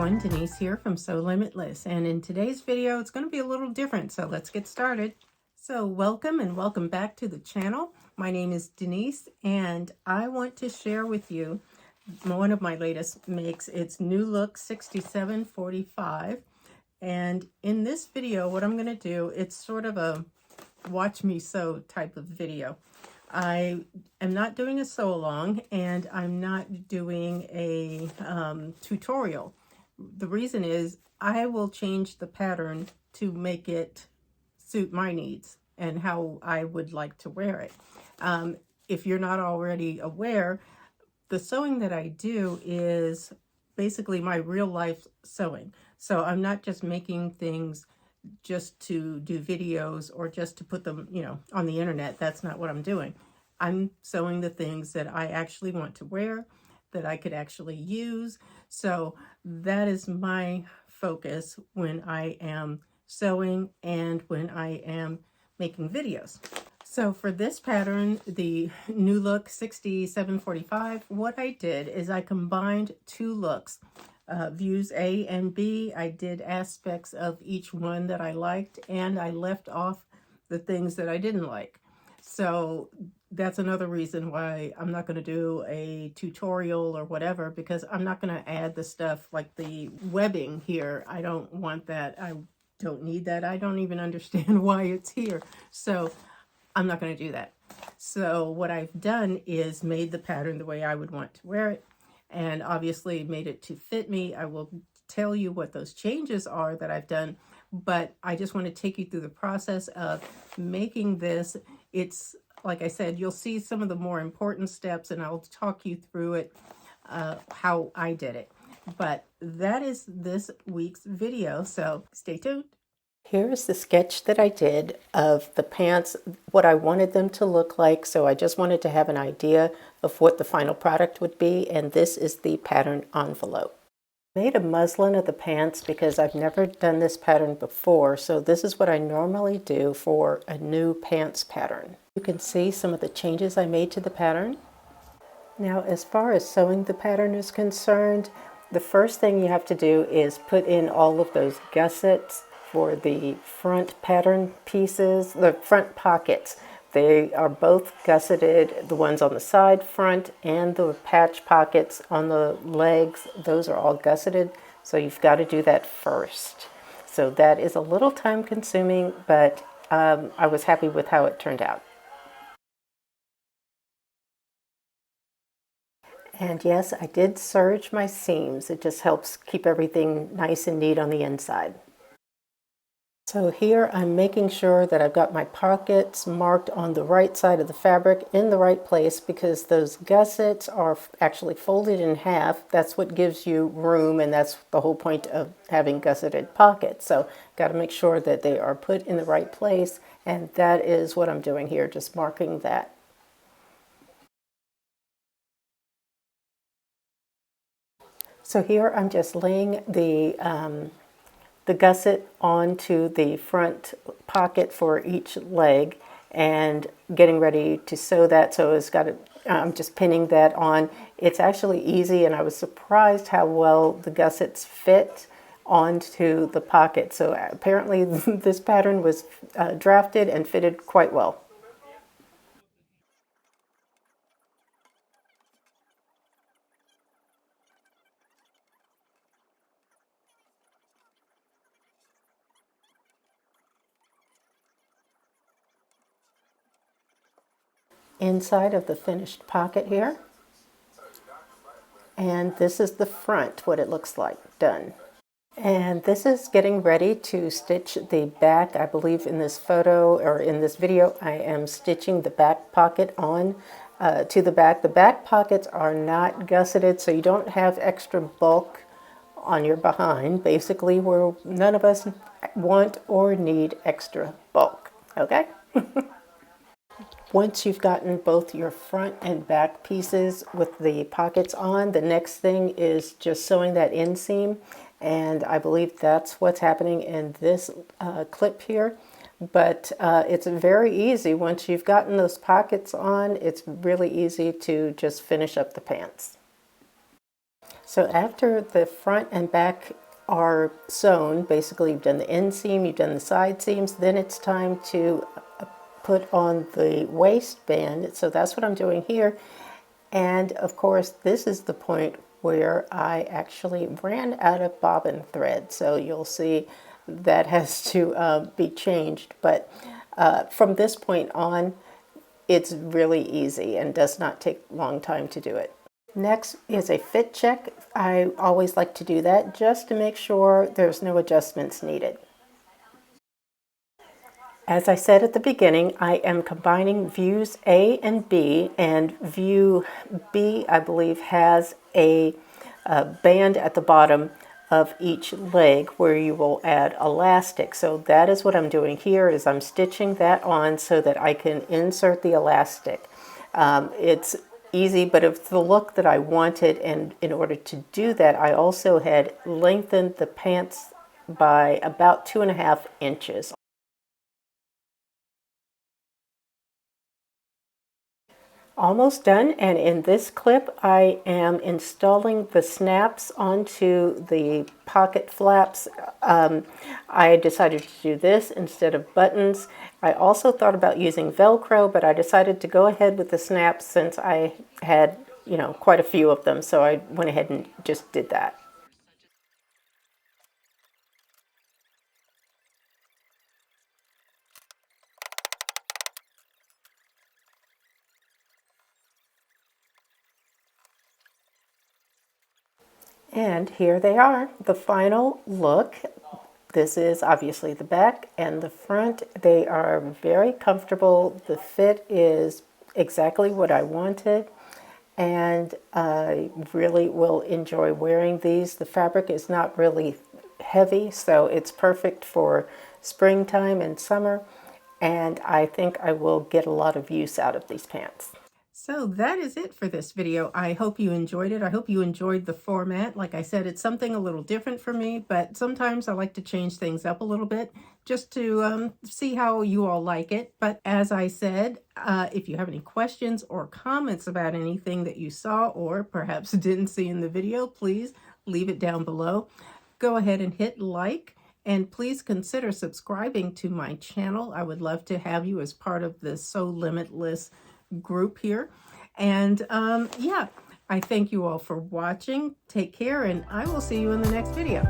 everyone, Denise here from Sewlimitless, and in today's video it's going to be a little different, so let's get started. So welcome and welcome back to the channel. My name is Denise and I want to share with you one of my latest makes. It's New Look 6745, and in this video what I'm going to do, it's sort of a watch me sew type of video. I am not doing a sew along and I'm not doing a tutorial. The reason is I will change the pattern to make it suit my needs and how I would like to wear it. If you're not already aware, the sewing that I do is basically my real life sewing. So I'm not just making things just to do videos or just to put them, on the internet. That's not what I'm doing. I'm sewing the things that I actually want to wear, that I could actually use. So that is my focus when I am sewing and when I am making videos. So for this pattern, the New Look 6745, what I did is I combined two looks. Views A and B. I did aspects of each one that I liked, and I left off the things that I didn't like. So that's another reason why I'm not going to do a tutorial or whatever, because I'm not going to add the stuff like the webbing here. I don't want that. I don't need that. I don't even understand why it's here. So I'm not going to do that. So what I've done is made the pattern the way I would want to wear it, and obviously made it to fit me. I will tell you what those changes are that I've done, but I just want to take you through the process of making this. It's, like I said, you'll see some of the more important steps and I'll talk you through it, how I did it. But that is this week's video, so stay tuned. Here's the sketch that I did of the pants, what I wanted them to look like. So I just wanted to have an idea of what the final product would be. And this is the pattern envelope. I made a muslin of the pants because I've never done this pattern before. So this is what I normally do for a new pants pattern. You can see some of the changes I made to the pattern. Now, as far as sewing the pattern is concerned, the first thing you have to do is put in all of those gussets for the front pattern pieces, the front pockets. They are both gusseted, the ones on the side front and the patch pockets on the legs, those are all gusseted, so you've got to do that first. So that is a little time consuming, but I was happy with how it turned out. And yes, I did serge my seams. It just helps keep everything nice and neat on the inside. So here I'm making sure that I've got my pockets marked on the right side of the fabric in the right place, because those gussets are actually folded in half. That's what gives you room, and that's the whole point of having gusseted pockets. So got to make sure that they are put in the right place, and that is what I'm doing here, just marking that. So here I'm just laying the gusset onto the front pocket for each leg and getting ready to sew that. So it's got I'm just pinning that on. It's actually easy, and I was surprised how well the gussets fit onto the pocket. So apparently this pattern was drafted and fitted quite well. Inside of the finished pocket here, and this is the front, what it looks like done. And this is getting ready to stitch the back. I believe in this photo or in this video I am stitching the back pocket on to the back. The back pockets are not gusseted, so you don't have extra bulk on your behind, basically, where none of us want or need extra bulk, okay? Once you've gotten both your front and back pieces with the pockets on, the next thing is just sewing that inseam, and I believe that's what's happening in this clip here. But it's very easy. Once you've gotten those pockets on, it's really easy to just finish up the pants. So after the front and back are sewn, basically you've done the inseam, you've done the side seams, then it's time to put on the waistband. So that's what I'm doing here. And of course, this is the point where I actually ran out of bobbin thread. So you'll see that has to be changed. But from this point on, it's really easy and does not take a long time to do it. Next is a fit check. I always like to do that just to make sure there's no adjustments needed. As I said at the beginning, I am combining views A and B, and view B, I believe, has a band at the bottom of each leg where you will add elastic. So that is what I'm doing here, is I'm stitching that on so that I can insert the elastic. It's easy, but it's the look that I wanted, and in order to do that, I also had lengthened the pants by about 2.5 inches. Almost done, and in this clip I am installing the snaps onto the pocket flaps. I decided to do this instead of buttons. I also thought about using Velcro, but I decided to go ahead with the snaps since I had, quite a few of them, so I went ahead and just did that. And here they are, the final look. This is obviously the back and the front. They are very comfortable. The fit is exactly what I wanted, and I really will enjoy wearing these. The fabric is not really heavy, so it's perfect for springtime and summer, and I think I will get a lot of use out of these pants. So that is it for this video. I hope you enjoyed it. I hope you enjoyed the format. Like I said, it's something a little different for me, but sometimes I like to change things up a little bit just to see how you all like it. But as I said, if you have any questions or comments about anything that you saw or perhaps didn't see in the video, please leave it down below. Go ahead and hit like. And please consider subscribing to my channel. I would love to have you as part of the Sewlimitless group here. And yeah, I thank you all for watching. Take care, and I will see you in the next video.